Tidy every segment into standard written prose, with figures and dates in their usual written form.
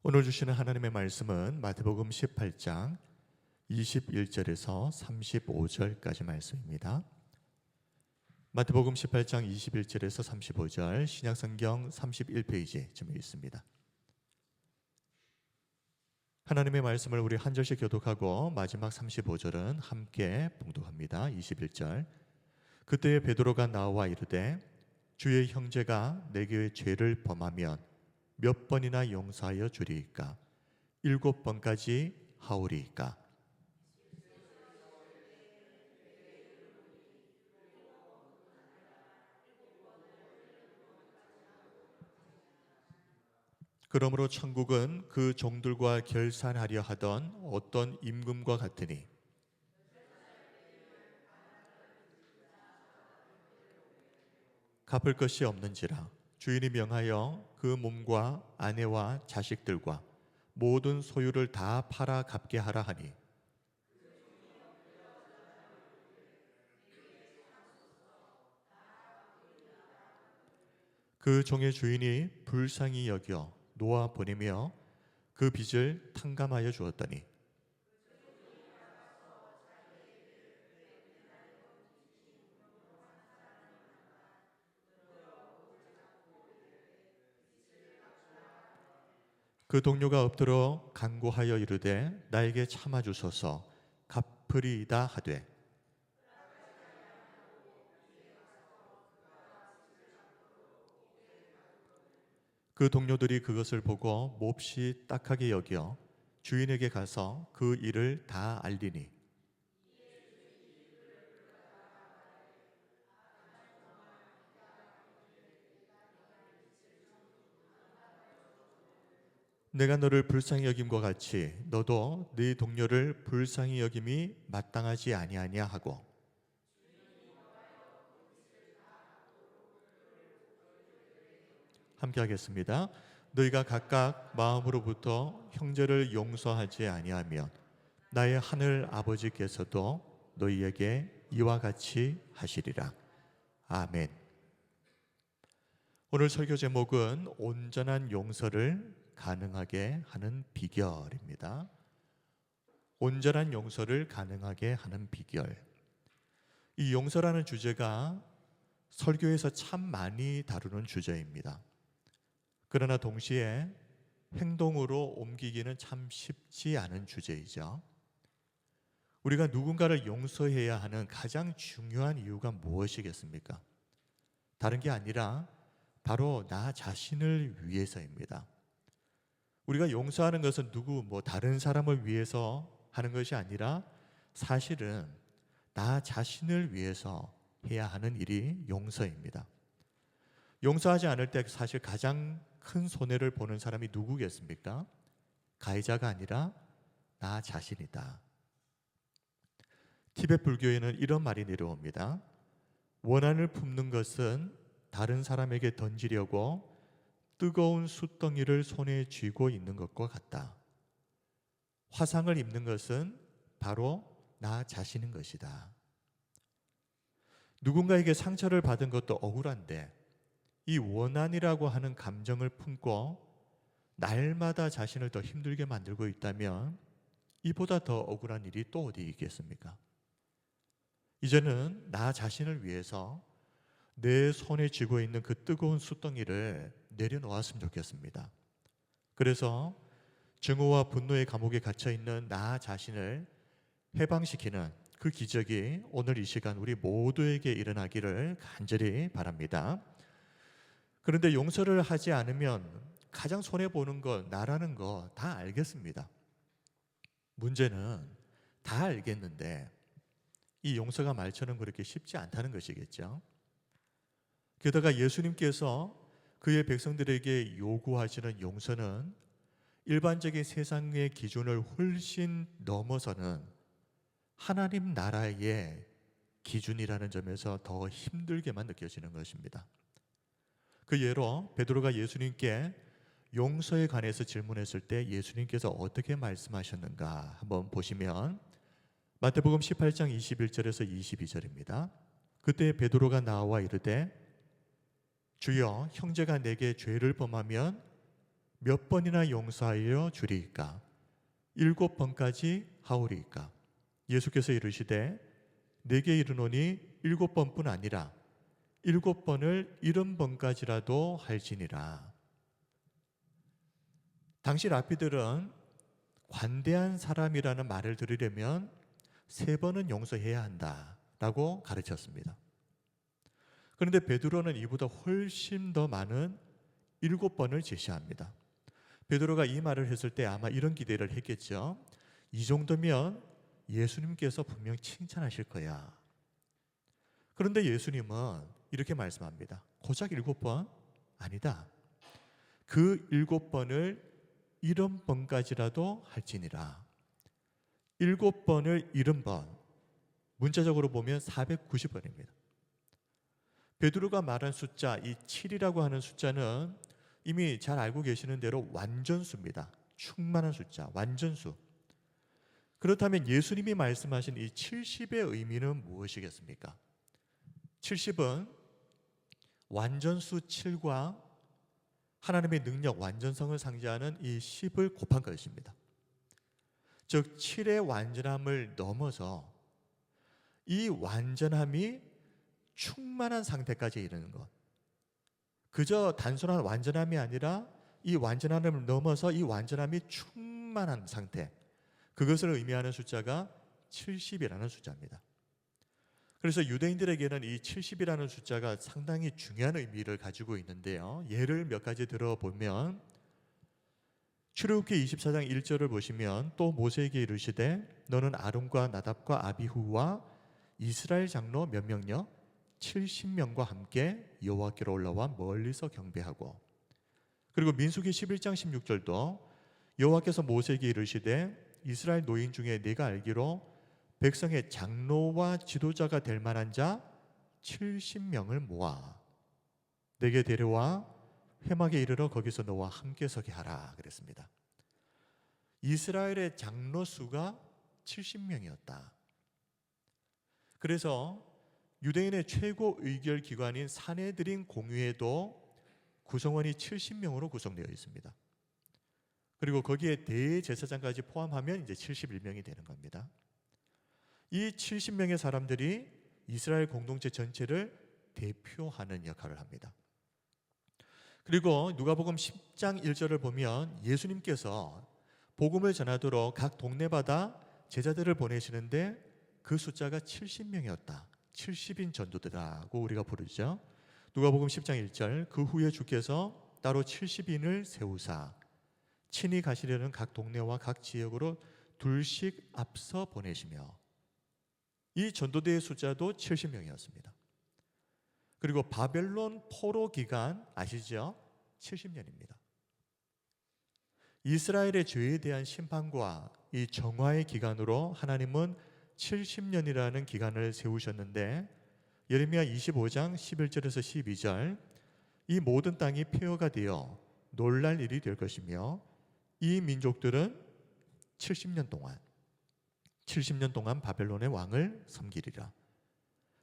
오늘 주시는 하나님의 말씀은 마태복음 18장 21절에서 35절까지 말씀입니다. 마태복음 18장 21절에서 35절 신약성경 31페이지쯤에 있습니다. 하나님의 말씀을 우리 한 절씩 교독하고 마지막 35절은 함께 봉독합니다. 21절 그때 베드로가 나와 이르되 주의 형제가 내게 죄를 범하면 몇 번이나 용서하여 주리이까? 7번까지 하오리이까? 그러므로 천국은 그 종들과 결산하려 하던 어떤 임금과 같으니 갚을 것이 없는지라 주인이 명하여 그 몸과 아내와 자식들과 모든 소유를 다 팔아 갚게 하라 하니 그 종의 주인이 불쌍히 여겨 놓아 보내며 그 빚을 탕감하여 주었더니 그 동료가 엎드러 간구하여 이르되 나에게 참아 주소서 갚으리이다 하되 그 동료들이 그것을 보고 몹시 딱하게 여겨 주인에게 가서 그 일을 다 알리니 내가 너를 불쌍히 여김과 같이 너도 네 동료를 불쌍히 여김이 마땅하지 아니하냐 하고 함께 하겠습니다. 너희가 각각 마음으로부터 형제를 용서하지 아니하면 나의 하늘 아버지께서도 너희에게 이와 같이 하시리라. 아멘. 오늘 설교 제목은 온전한 용서를 가능하게 하는 비결입니다. 온전한 용서를 가능하게 하는 비결. 이 용서라는 주제가 설교에서 참 많이 다루는 주제입니다. 그러나 동시에 행동으로 옮기기는 참 쉽지 않은 주제이죠. 우리가 누군가를 용서해야 하는 가장 중요한 이유가 무엇이겠습니까? 다른 게 아니라 바로 나 자신을 위해서입니다. 우리가 용서하는 것은 다른 사람을 위해서 하는 것이 아니라 사실은 나 자신을 위해서 해야 하는 일이 용서입니다. 용서하지 않을 때 사실 가장 큰 손해를 보는 사람이 누구겠습니까? 가해자가 아니라 나 자신이다. 티베트 불교에는 이런 말이 내려옵니다. 원한을 품는 것은 다른 사람에게 던지려고 뜨거운 숯덩이를 손에 쥐고 있는 것과 같다. 화상을 입는 것은 바로 나 자신인 것이다. 누군가에게 상처를 받은 것도 억울한데 이 원한이라고 하는 감정을 품고 날마다 자신을 더 힘들게 만들고 있다면 이보다 더 억울한 일이 또 어디 있겠습니까? 이제는 나 자신을 위해서 내 손에 쥐고 있는 그 뜨거운 숯덩이를 내려놓았으면 좋겠습니다. 그래서 증오와 분노의 감옥에 갇혀있는 나 자신을 해방시키는 그 기적이 오늘 이 시간 우리 모두에게 일어나기를 간절히 바랍니다. 그런데 용서를 하지 않으면 가장 손해보는 거 나라는 거 다 알겠습니다. 문제는 다 알겠는데 이 용서가 말처럼 그렇게 쉽지 않다는 것이겠죠. 게다가 예수님께서 그의 백성들에게 요구하시는 용서는 일반적인 세상의 기준을 훨씬 넘어서는 하나님 나라의 기준이라는 점에서 더 힘들게만 느껴지는 것입니다. 그 예로 베드로가 예수님께 용서에 관해서 질문했을 때 예수님께서 어떻게 말씀하셨는가 한번 보시면 마태복음 18장 21절에서 22절입니다. 그때 베드로가 나와 이르되 주여 형제가 내게 죄를 범하면 몇 번이나 용서하여 주리이까? 7번까지 하오리이까? 예수께서 이르시되 내게 이르노니 7번뿐 아니라 7번을 70번까지라도 할지니라. 당시 랍비들은 관대한 사람이라는 말을 들으려면 3번은 용서해야 한다라고 가르쳤습니다. 그런데 베드로는 이보다 훨씬 더 많은 7번을 제시합니다. 베드로가 이 말을 했을 때 아마 이런 기대를 했겠죠. 이 정도면 예수님께서 분명 칭찬하실 거야. 그런데 예수님은 이렇게 말씀합니다. 고작 7번? 아니다. 그 7번을 70번까지라도 할지니라. 7번을 70번, 문자적으로 보면 490번입니다. 베드로가 말한 숫자, 이 7이라고 하는 숫자는 이미 잘 알고 계시는 대로 완전수입니다. 충만한 숫자, 완전수. 그렇다면 예수님이 말씀하신 이 70의 의미는 무엇이겠습니까? 70은 완전수 7과 하나님의 능력, 완전성을 상징하는 이 10을 곱한 것입니다. 즉 7의 완전함을 넘어서 이 완전함이 충만한 상태까지 이르는 것. 그저 단순한 완전함이 아니라 이 완전함을 넘어서 이 완전함이 충만한 상태, 그것을 의미하는 숫자가 70이라는 숫자입니다. 그래서 유대인들에게는 이 70이라는 숫자가 상당히 중요한 의미를 가지고 있는데요. 예를 몇 가지 들어보면 출애굽기 24장 1절을 보시면 또 모세에게 이르시되 너는 아론과 나답과 아비후와 이스라엘 장로 몇 명요? 70명과 함께 여호와께로 올라와 멀리서 경배하고, 그리고 민수기 11장 16절도 여호와께서 모세에게 이르시되 이스라엘 노인 중에 네가 알기로 백성의 장로와 지도자가 될 만한 자 70명을 모아 내게 데려와 회막에 이르러 거기서 너와 함께 서게 하라 그랬습니다. 이스라엘의 장로 수가 70명이었다. 그래서 유대인의 최고 의결 기관인 산헤드린 공회도 구성원이 70명으로 구성되어 있습니다. 그리고 거기에 대제사장까지 포함하면 이제 71명이 되는 겁니다. 이 70명의 사람들이 이스라엘 공동체 전체를 대표하는 역할을 합니다. 그리고 누가복음 10장 1절을 보면 예수님께서 복음을 전하도록 각 동네마다 제자들을 보내시는데 그 숫자가 70명이었다. 70인 전도대라고 우리가 부르죠. 누가복음 10장 1절 그 후에 주께서 따로 70인을 세우사 친히 가시려는 각 동네와 각 지역으로 둘씩 앞서 보내시며, 이 전도대의 숫자도 70명이었습니다. 그리고 바벨론 포로 기간 아시죠? 70년입니다. 이스라엘의 죄에 대한 심판과 이 정화의 기간으로 하나님은 70년이라는 기간을 세우셨는데 예레미야 25장 11절에서 12절 이 모든 땅이 폐허가 되어 놀랄 일이 될 것이며 이 민족들은 70년 동안 바벨론의 왕을 섬기리라.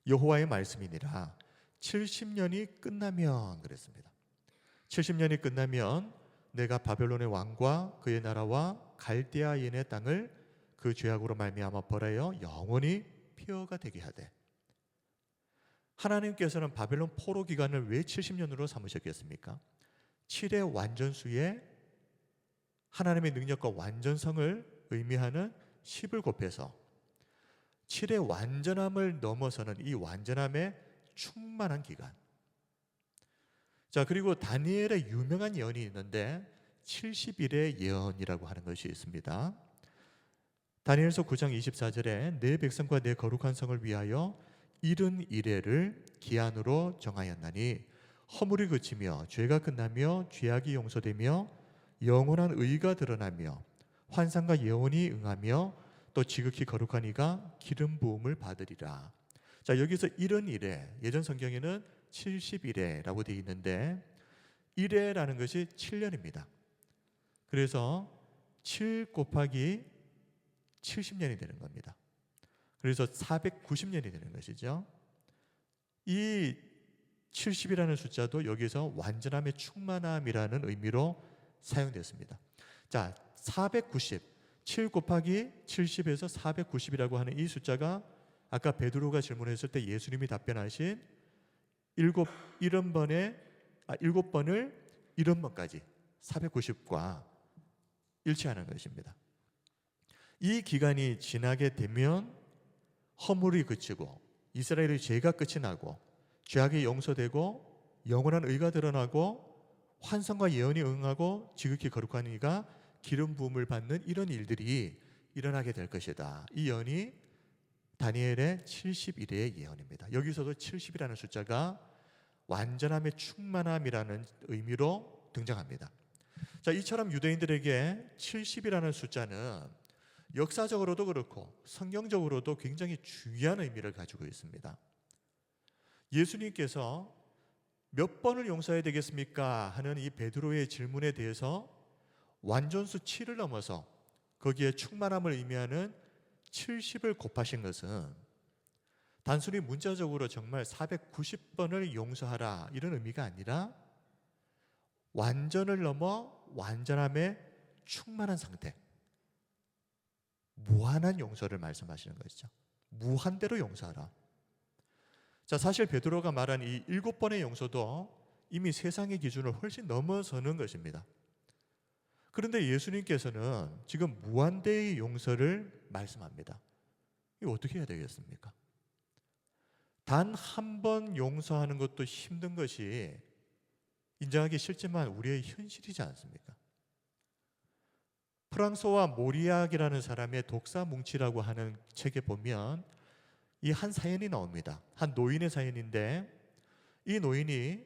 여호와의 말씀이니라. 70년이 끝나면 그랬습니다. 70년이 끝나면 내가 바벨론의 왕과 그의 나라와 갈대아인의 땅을 그 죄악으로 말미암아 벌하여 영원히 폐허가 되게 하되, 하나님께서는 바벨론 포로 기간을 왜 70년으로 삼으셨겠습니까? 7의 완전수에 하나님의 능력과 완전성을 의미하는 10을 곱해서 7의 완전함을 넘어서는 이 완전함의 충만한 기간. 자, 그리고 다니엘의 유명한 예언이 있는데 70일의 예언이라고 하는 것이 있습니다. 다니엘서 9장 24절에 내 백성과 내 거룩한 성을 위하여 70일을 기한으로 정하였나니 허물이 그치며 죄가 끝나며 죄악이 용서되며 영원한 의가 드러나며 환상과 예언이 응하며 또 지극히 거룩한 이가 기름 부음을 받으리라. 자, 여기서 70일에 예전 성경에는 70일에라고 되어 있는데 1회라는 것이 7년입니다. 그래서 7 곱하기 70년이 되는 겁니다. 그래서 490년이 되는 것이죠. 이 70이라는 숫자도 여기서 완전함의 충만함이라는 의미로 사용됐습니다. 자, 490, 7 곱하기 70에서 490이라고 하는 이 숫자가 아까 베드로가 질문했을 때 예수님이 답변하신 7번을 70번까지 490과 일치하는 것입니다. 이 기간이 지나게 되면 허물이 그치고 이스라엘의 죄가 끝이 나고 죄악이 용서되고 영원한 의가 드러나고 환상과 예언이 응하고 지극히 거룩한 이가 기름 부음을 받는 이런 일들이 일어나게 될 것이다. 이 예언이 다니엘의 70일의 예언입니다. 여기서도 70이라는 숫자가 완전함의 충만함이라는 의미로 등장합니다. 자, 이처럼 유대인들에게 70이라는 숫자는 역사적으로도 그렇고 성경적으로도 굉장히 중요한 의미를 가지고 있습니다. 예수님께서 몇 번을 용서해야 되겠습니까? 하는 이 베드로의 질문에 대해서 완전수 7을 넘어서 거기에 충만함을 의미하는 70을 곱하신 것은 단순히 문자적으로 정말 490번을 용서하라 이런 의미가 아니라 완전을 넘어 완전함의 충만한 상태, 무한한 용서를 말씀하시는 것이죠. 무한대로 용서하라. 자, 사실 베드로가 말한 이 7번의 용서도 이미 세상의 기준을 훨씬 넘어서는 것입니다. 그런데 예수님께서는 지금 무한대의 용서를 말씀합니다. 이거 어떻게 해야 되겠습니까? 단 한 번 용서하는 것도 힘든 것이 인정하기 싫지만 우리의 현실이지 않습니까? 프랑소와 모리악이라는 사람의 독사뭉치라고 하는 책에 보면 이 한 사연이 나옵니다. 한 노인의 사연인데 이 노인이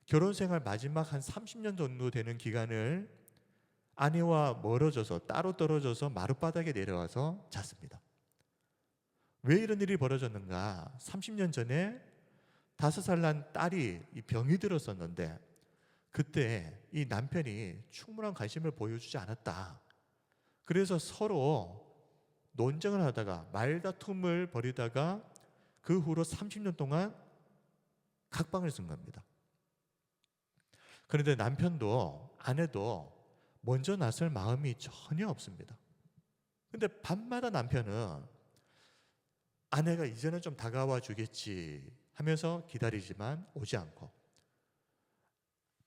결혼생활 마지막 한 30년 정도 되는 기간을 아내와 멀어져서 따로 떨어져서 마룻바닥에 내려와서 잤습니다. 왜 이런 일이 벌어졌는가? 30년 전에 5살 난 딸이 병이 들었었는데 그때 이 남편이 충분한 관심을 보여주지 않았다. 그래서 서로 논쟁을 하다가 말다툼을 벌이다가 그 후로 30년 동안 각방을 쓴 겁니다. 그런데 남편도 아내도 먼저 나설 마음이 전혀 없습니다. 근데 밤마다 남편은 아내가 이제는 좀 다가와 주겠지 하면서 기다리지만 오지 않고,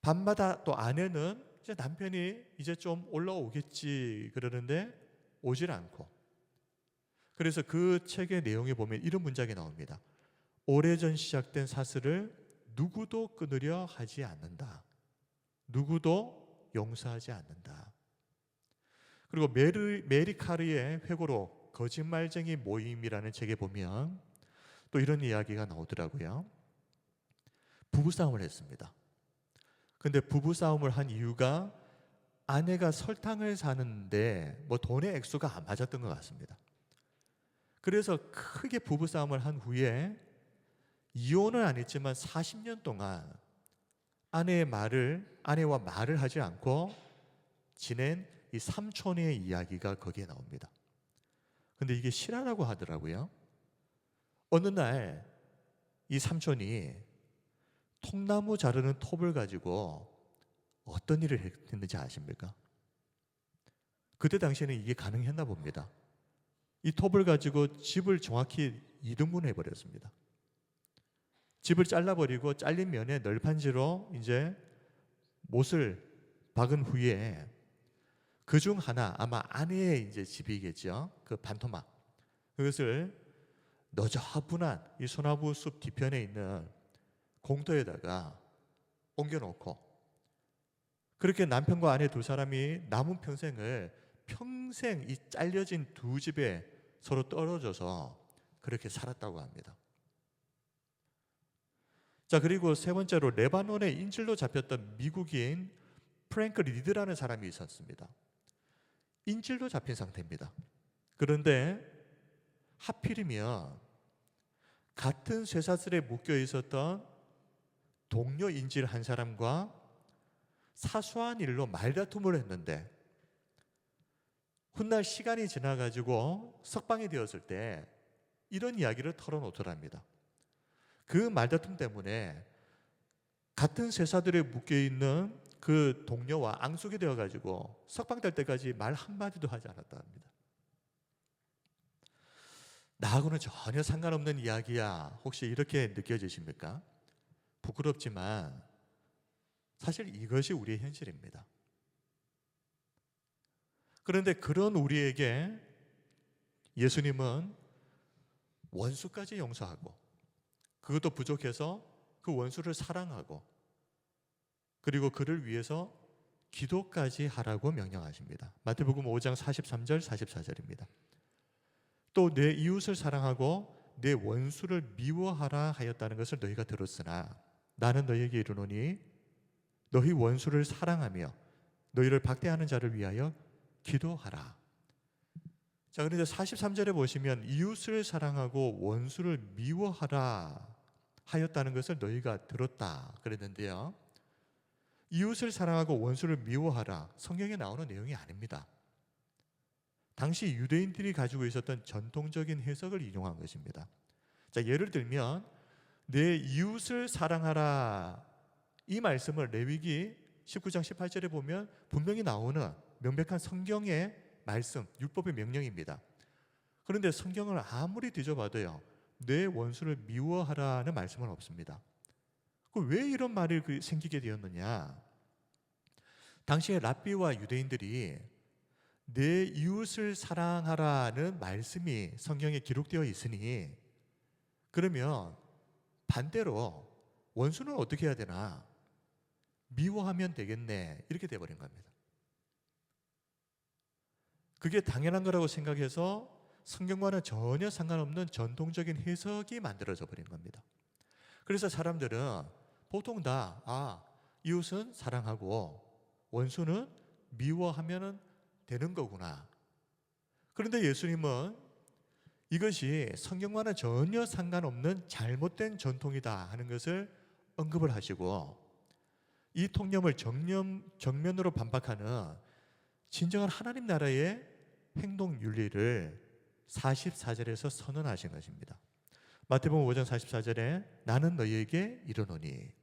밤마다 또 아내는 이제 남편이 이제 좀 올라오겠지 그러는데 오질 않고, 그래서 그 책의 내용에 보면 이런 문장이 나옵니다. 오래전 시작된 사슬을 누구도 끊으려 하지 않는다. 누구도 용서하지 않는다. 그리고 메리 카르의 회고록 거짓말쟁이 모임이라는 책에 보면 또 이런 이야기가 나오더라고요. 부부싸움을 했습니다. 근데 부부싸움을 한 이유가 아내가 설탕을 사는데 뭐 돈의 액수가 안 맞았던 것 같습니다. 그래서 크게 부부싸움을 한 후에 이혼은 안 했지만 40년 동안 아내와 말을 하지 않고 지낸 이 삼촌의 이야기가 거기에 나옵니다. 근데 이게 실화라고 하더라고요. 어느 날 이 삼촌이 통나무 자르는 톱을 가지고 어떤 일을 했는지 아십니까? 그때 당시에는 이게 가능했나 봅니다. 이 톱을 가지고 집을 정확히 2등분해 버렸습니다. 집을 잘라버리고 잘린 면에 널판지로 이제 못을 박은 후에 그중 하나, 아마 아내의 이제 집이겠죠. 그 반토막, 그것을 너저분한 이 소나무 숲 뒤편에 있는 공터에다가 옮겨놓고, 그렇게 남편과 아내 두 사람이 남은 평생을 평생 이 잘려진 두 집에 서로 떨어져서 그렇게 살았다고 합니다. 자, 그리고 세 번째로 레바논의 인질로 잡혔던 미국인 프랭크 리드라는 사람이 있었습니다. 인질로 잡힌 상태입니다. 그런데 하필이면 같은 쇠사슬에 묶여 있었던 동료 인질 한 사람과 사소한 일로 말다툼을 했는데 훗날 시간이 지나가지고 석방이 되었을 때 이런 이야기를 털어놓더랍니다. 그 말다툼 때문에 같은 쇠사슬에 묶여있는 그 동료와 앙숙이 되어가지고 석방될 때까지 말 한마디도 하지 않았다 합니다. 나하고는 전혀 상관없는 이야기야. 혹시 이렇게 느껴지십니까? 부끄럽지만 사실 이것이 우리의 현실입니다. 그런데 그런 우리에게 예수님은 원수까지 용서하고, 그것도 부족해서 그 원수를 사랑하고, 그리고 그를 위해서 기도까지 하라고 명령하십니다. 마태복음 5장 43절 44절입니다. 또 내 이웃을 사랑하고 내 원수를 미워하라 하였다는 것을 너희가 들었으나 나는 너희에게 이르노니 너희 원수를 사랑하며 너희를 박대하는 자를 위하여 기도하라. 자, 그런데 43절에 보시면 이웃을 사랑하고 원수를 미워하라 하였다는 것을 너희가 들었다 그랬는데요, 이웃을 사랑하고 원수를 미워하라, 성경에 나오는 내용이 아닙니다. 당시 유대인들이 가지고 있었던 전통적인 해석을 인용한 것입니다. 자, 예를 들면 내 이웃을 사랑하라, 이 말씀을 레위기 19장 18절에 보면 분명히 나오는 명백한 성경의 말씀, 율법의 명령입니다. 그런데 성경을 아무리 뒤져봐도요, 내 원수를 미워하라는 말씀은 없습니다. 왜 이런 말이 생기게 되었느냐? 당시에 랍비와 유대인들이 내 이웃을 사랑하라는 말씀이 성경에 기록되어 있으니 그러면 반대로 원수는 어떻게 해야 되나? 미워하면 되겠네, 이렇게 돼버린 겁니다. 그게 당연한 거라고 생각해서 성경과는 전혀 상관없는 전통적인 해석이 만들어져 버린 겁니다. 그래서 사람들은 보통 다 이웃은 사랑하고 원수는 미워하면 되는 거구나. 그런데 예수님은 이것이 성경과는 전혀 상관없는 잘못된 전통이다 하는 것을 언급을 하시고, 이 통념을 정면으로 반박하는 진정한 하나님 나라의 행동 윤리를 44절에서 선언하신 것입니다. 마태복음 5장 44절에 나는 너희에게 이르노니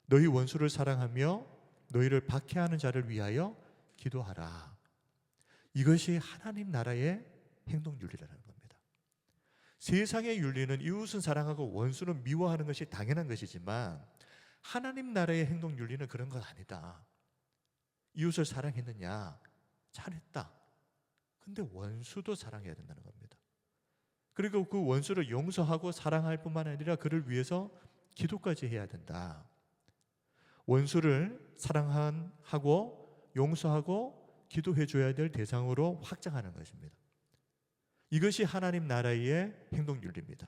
너희 원수를 사랑하며 너희를 박해하는 자를 위하여 기도하라. 이것이 하나님 나라의 행동 윤리라는 겁니다. 세상의 윤리는 이웃은 사랑하고 원수는 미워하는 것이 당연한 것이지만 하나님 나라의 행동 윤리는 그런 건 아니다. 이웃을 사랑했느냐? 잘했다. 근데 원수도 사랑해야 된다는 겁니다. 그리고 그 원수를 용서하고 사랑할 뿐만 아니라 그를 위해서 기도까지 해야 된다. 원수를 사랑하고 용서하고 기도해 줘야 될 대상으로 확장하는 것입니다. 이것이 하나님 나라의 행동 윤리입니다.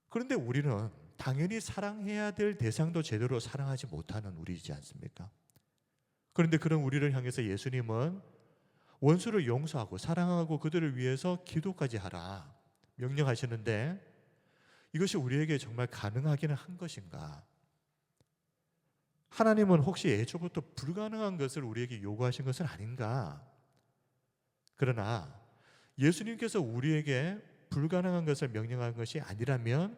그런데 우리는 당연히 사랑해야 될 대상도 제대로 사랑하지 못하는 우리이지 않습니까? 그런데 그런 우리를 향해서 예수님은 원수를 용서하고 사랑하고 그들을 위해서 기도까지 하라 명령하시는데, 이것이 우리에게 정말 가능하기는 한 것인가? 하나님은 혹시 애초부터 불가능한 것을 우리에게 요구하신 것은 아닌가? 그러나 예수님께서 우리에게 불가능한 것을 명령한 것이 아니라면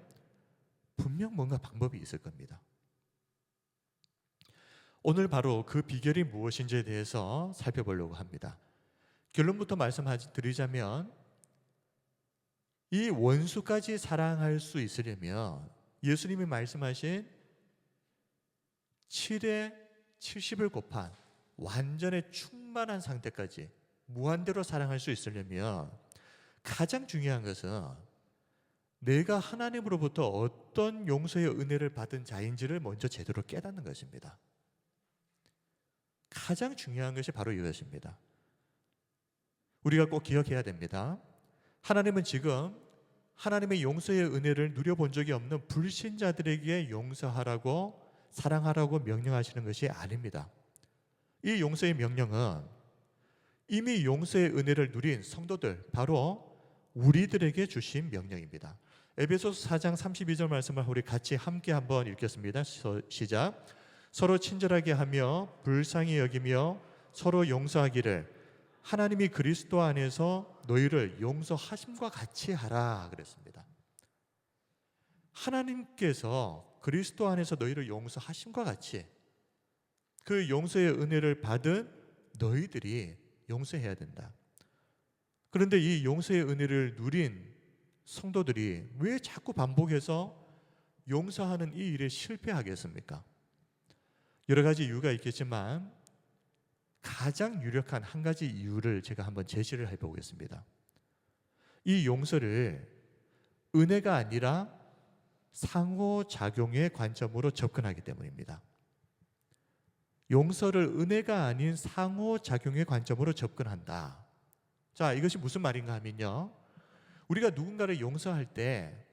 분명 뭔가 방법이 있을 겁니다. 오늘 바로 그 비결이 무엇인지에 대해서 살펴보려고 합니다. 결론부터 말씀드리자면 이 원수까지 사랑할 수 있으려면 예수님이 말씀하신 7에 70을 곱한 완전히 충만한 상태까지 무한대로 사랑할 수 있으려면 가장 중요한 것은 내가 하나님으로부터 어떤 용서의 은혜를 받은 자인지를 먼저 제대로 깨닫는 것입니다. 가장 중요한 것이 바로 이것입니다. 우리가 꼭 기억해야 됩니다. 하나님은 지금 하나님의 용서의 은혜를 누려본 적이 없는 불신자들에게 용서하라고 사랑하라고 명령하시는 것이 아닙니다. 이 용서의 명령은 이미 용서의 은혜를 누린 성도들, 바로 우리들에게 주신 명령입니다. 에베소서 4장 32절 말씀을 우리 같이 함께 한번 읽겠습니다. 시작. 서로 친절하게 하며 불쌍히 여기며 서로 용서하기를 하나님이 그리스도 안에서 너희를 용서하심과 같이 하라 그랬습니다. 하나님께서 그리스도 안에서 너희를 용서하심과 같이, 그 용서의 은혜를 받은 너희들이 용서해야 된다. 그런데 이 용서의 은혜를 누린 성도들이 왜 자꾸 반복해서 용서하는 이 일에 실패하겠습니까? 여러 가지 이유가 있겠지만 가장 유력한 한 가지 이유를 제가 한번 제시를 해보겠습니다. 이 용서를 은혜가 아니라 상호작용의 관점으로 접근하기 때문입니다. 용서를 은혜가 아닌 상호작용의 관점으로 접근한다. 자, 이것이 무슨 말인가 하면요, 우리가 누군가를 용서할 때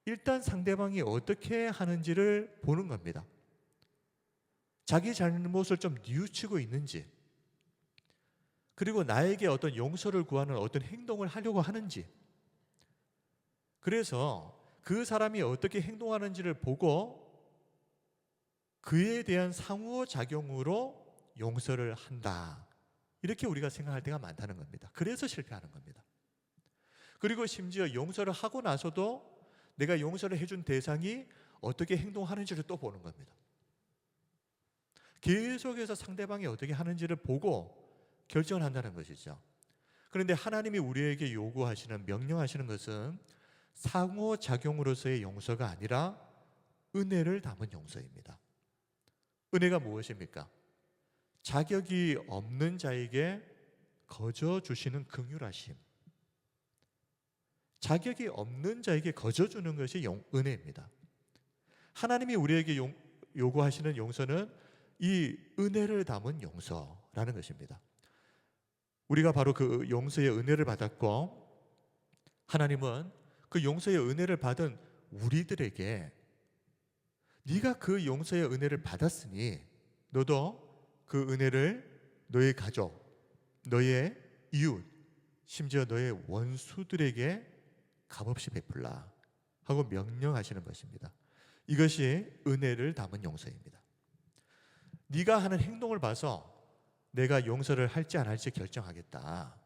일단 상대방이 어떻게 하는지를 보는 겁니다. 자기 잘못을 좀 뉘우치고 있는지, 그리고 나에게 어떤 용서를 구하는 어떤 행동을 하려고 하는지, 그래서 그 사람이 어떻게 행동하는지를 보고 그에 대한 상호작용으로 용서를 한다, 이렇게 우리가 생각할 때가 많다는 겁니다. 그래서 실패하는 겁니다. 그리고 심지어 용서를 하고 나서도 내가 용서를 해준 대상이 어떻게 행동하는지를 또 보는 겁니다. 계속해서 상대방이 어떻게 하는지를 보고 결정을 한다는 것이죠. 그런데 하나님이 우리에게 요구하시는, 명령하시는 것은 상호작용으로서의 용서가 아니라 은혜를 담은 용서입니다. 은혜가 무엇입니까? 자격이 없는 자에게 거저 주시는 긍휼하심. 자격이 없는 자에게 거저 주는 것이 은혜입니다. 하나님이 우리에게 요구하시는 용서는 이 은혜를 담은 용서라는 것입니다. 우리가 바로 그 용서의 은혜를 받았고, 하나님은 그 용서의 은혜를 받은 우리들에게 네가 그 용서의 은혜를 받았으니 너도 그 은혜를 너의 가족, 너의 이웃, 심지어 너의 원수들에게 값없이 베풀라 하고 명령하시는 것입니다. 이것이 은혜를 담은 용서입니다. 네가 하는 행동을 봐서 내가 용서를 할지 안 할지 결정하겠다.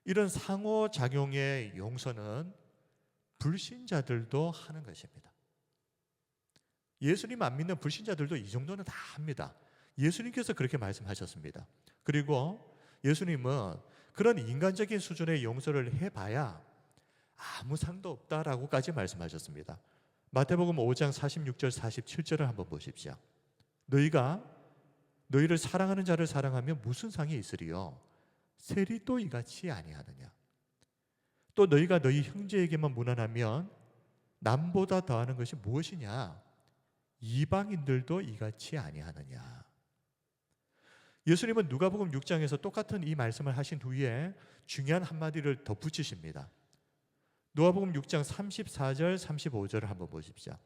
이런 상호작용의 용서는 불신자들도 하는 것입니다. 예수님 안 믿는 불신자들도 이 정도는 다 합니다. 예수님께서 그렇게 말씀하셨습니다. 그리고 예수님은 그런 인간적인 수준의 용서를 해봐야 아무 상도 없다라고까지 말씀하셨습니다. 마태복음 5장 46절 47절을 한번 보십시오. 너희가 너희를 사랑하는 자를 사랑하면 무슨 상이 있으리요? 세리 또 이같이 아니하느냐? 또 너희가 너희 형제에게만 무난하면 남보다 더하는 것이 무엇이냐? 이방인들도 이같이 아니하느냐? 예수님은 누가복음 6장에서 똑같은 이 말씀을 하신 후에 중요한 한마디를 덧붙이십니다. 누가복음 6장 34절 35절을 한번 보십시오.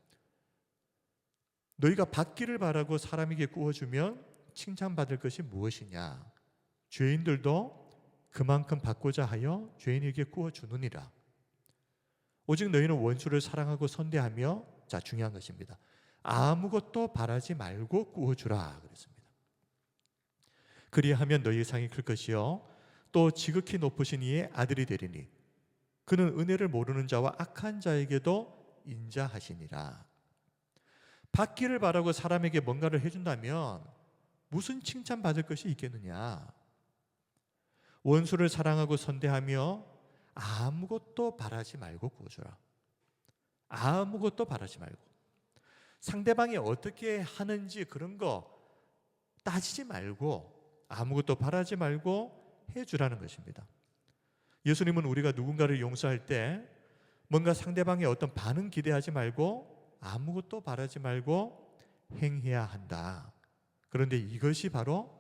너희가 받기를 바라고 사람에게 구워주면 칭찬받을 것이 무엇이냐? 죄인들도 그만큼 받고자 하여 죄인에게 구워주느니라. 오직 너희는 원수를 사랑하고 선대하며, 자, 중요한 것입니다. 아무것도 바라지 말고 구워주라 그랬습니다. 그리하면 너희의 상이 클 것이요 또 지극히 높으신 이의 아들이 되리니 그는 은혜를 모르는 자와 악한 자에게도 인자하시니라. 받기를 바라고 사람에게 뭔가를 해준다면 무슨 칭찬받을 것이 있겠느냐? 원수를 사랑하고 선대하며 아무것도 바라지 말고 구워주라. 아무것도 바라지 말고, 상대방이 어떻게 하는지 그런 거 따지지 말고 아무것도 바라지 말고 해주라는 것입니다. 예수님은 우리가 누군가를 용서할 때 뭔가 상대방의 어떤 반응 기대하지 말고 아무것도 바라지 말고 행해야 한다. 그런데 이것이 바로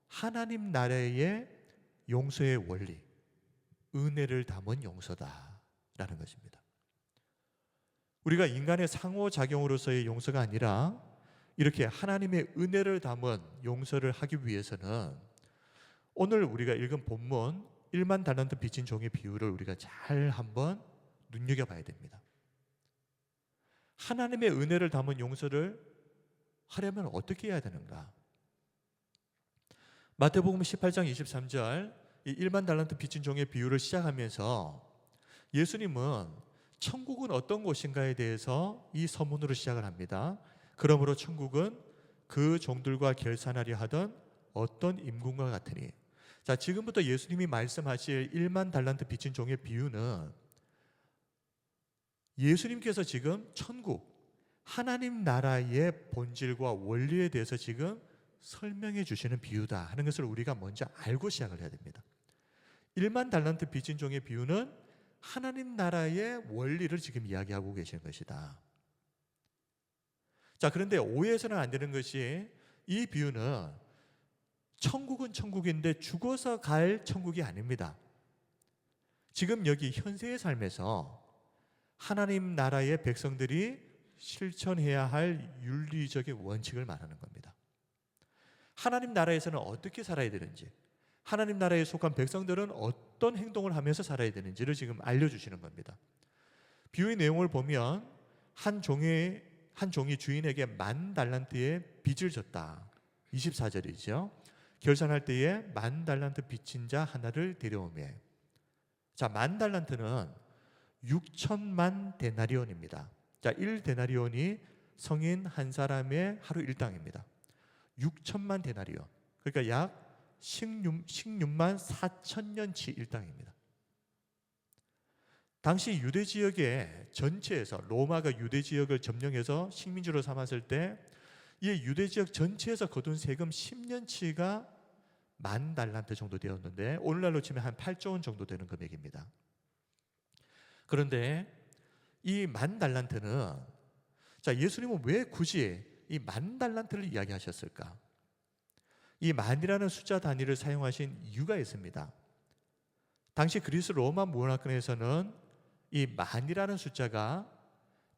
하나님 나라의 용서의 원리, 은혜를 담은 용서다라는 것입니다. 우리가 인간의 상호작용으로서의 용서가 아니라 이렇게 하나님의 은혜를 담은 용서를 하기 위해서는 오늘 우리가 읽은 본문 1만 달란트 빚진 종의 비유를 우리가 잘 한번 눈여겨봐야 됩니다. 하나님의 은혜를 담은 용서를 하려면 어떻게 해야 되는가? 마태복음 18장 23절 이 1만 달란트 빚진 종의 비유를 시작하면서 예수님은 천국은 어떤 곳인가에 대해서 이 서문으로 시작을 합니다. 그러므로 천국은 그 종들과 결산하려 하던 어떤 임금과 같으니. 자, 지금부터 예수님이 말씀하실 1만 달란트 빚진 종의 비유는 예수님께서 지금 천국, 하나님 나라의 본질과 원리에 대해서 지금 설명해 주시는 비유다 하는 것을 우리가 먼저 알고 시작을 해야 됩니다. 1만 달란트 빚진 종의 비유는 하나님 나라의 원리를 지금 이야기하고 계시는 것이다. 자, 그런데 오해해서는 안 되는 것이 이 비유는 천국은 천국인데 죽어서 갈 천국이 아닙니다. 지금 여기 현세의 삶에서 하나님 나라의 백성들이 실천해야 할 윤리적인 원칙을 말하는 겁니다. 하나님 나라에서는 어떻게 살아야 되는지, 하나님 나라에 속한 백성들은 어떤 행동을 하면서 살아야 되는지를 지금 알려주시는 겁니다. 비유의 내용을 보면 한 종이 주인에게 10,000달란트의 빚을 졌다. 24절이죠. 결산할 때에 10,000달란트 빚진 자 하나를 데려오매. 자, 10,000달란트는 6천만 데나리온입니다. 자, 1데나리온이 성인 한 사람의 하루 일당입니다. 6천만 데나리온. 그러니까 약 16만 4천년치 일당입니다. 당시 유대 지역의 전체에서 로마가 유대 지역을 점령해서 식민지로 삼았을 때 이 유대 지역 전체에서 거둔 세금 10년치가 10,000달란트 정도 되었는데 오늘날로 치면 한 8조 원 정도 되는 금액입니다. 그런데 이 10,000달란트는 자, 예수님은 왜 굳이 이 10,000달란트를 이야기하셨을까? 이 만이라는 숫자 단위를 사용하신 이유가 있습니다. 당시 그리스 로마 문화권에서는 이 만이라는 숫자가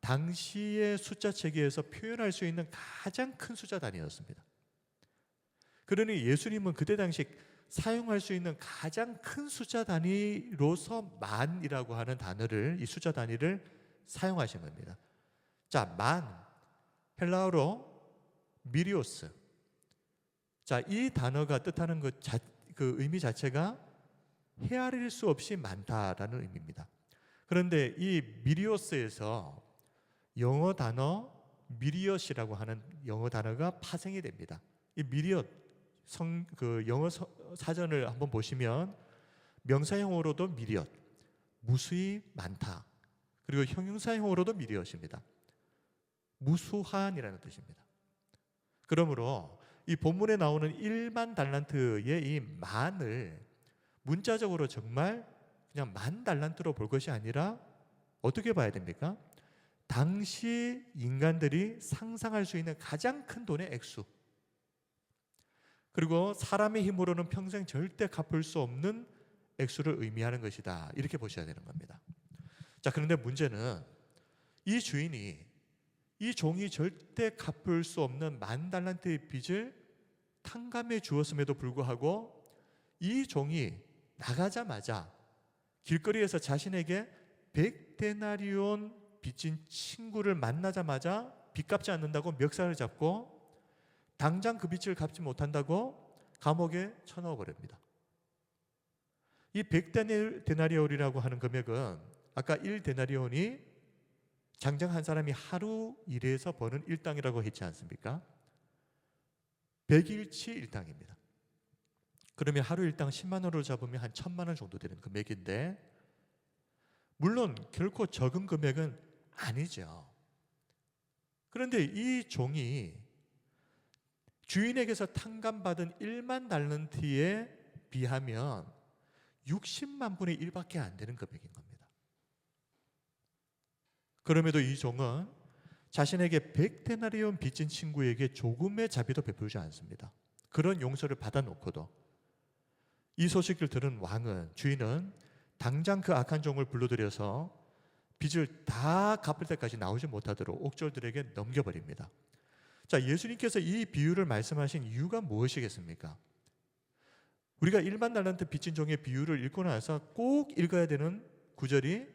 당시의 숫자 체계에서 표현할 수 있는 가장 큰 숫자 단위였습니다. 그러니 예수님은 그때 당시 사용할 수 있는 가장 큰 숫자 단위로서 만이라고 하는 단어를, 이 숫자 단위를 사용하신 겁니다. 자, 만, 헬라어로 미리오스. 자, 이 단어가 뜻하는 그 의미 자체가 헤아릴 수 없이 많다라는 의미입니다. 그런데 이 미리오스에서 영어 단어 미리엇이라고 하는 영어 단어가 파생이 됩니다. 이 미리엇 그 영어 사전을 한번 보시면 명사형으로도 미리엇, 무수히 많다. 그리고 형용사형으로도 미리엇입니다. 무수한이라는 뜻입니다. 그러므로 이 본문에 나오는 1만 달란트의 이 만을 문자적으로 정말 그냥 10,000달란트로 볼 것이 아니라 어떻게 봐야 됩니까? 당시 인간들이 상상할 수 있는 가장 큰 돈의 액수, 그리고 사람의 힘으로는 평생 절대 갚을 수 없는 액수를 의미하는 것이다. 이렇게 보셔야 되는 겁니다. 자, 그런데 문제는 이 주인이, 이 종이 절대 갚을 수 없는 10,000달란트의 빚을 탕감해 주었음에도 불구하고 이 종이 나가자마자 길거리에서 자신에게 100데나리온 빚진 친구를 만나자마자 빚 갚지 않는다고 멱살을 잡고 당장 그 빚을 갚지 못한다고 감옥에 쳐넣어 버립니다. 이 100데나리온이라고 하는 금액은 아까 1데나리온이 장정 한 사람이 하루 일해서 버는 일당이라고 했지 않습니까? 100일치 일당입니다. 그러면 하루 일당 10만 원으로 잡으면 한 1,000만 원 정도 되는 금액인데, 물론 결코 적은 금액은 아니죠. 그런데 이 종이 주인에게서 탕감받은 1만 달란트에 비하면 60만 분의 1밖에 안 되는 금액인 겁니다. 그럼에도 이 종은 자신에게 100데나리온 빚진 친구에게 조금의 자비도 베풀지 않습니다. 그런 용서를 받아놓고도 이 소식을 들은 왕은, 주인은 당장 그 악한 종을 불러들여서 빚을 다 갚을 때까지 나오지 못하도록 옥졸들에게 넘겨버립니다. 자, 예수님께서 이 비유를 말씀하신 이유가 무엇이겠습니까? 우리가 1만 달란트 빚진 종의 비유를 읽고 나서 꼭 읽어야 되는 구절이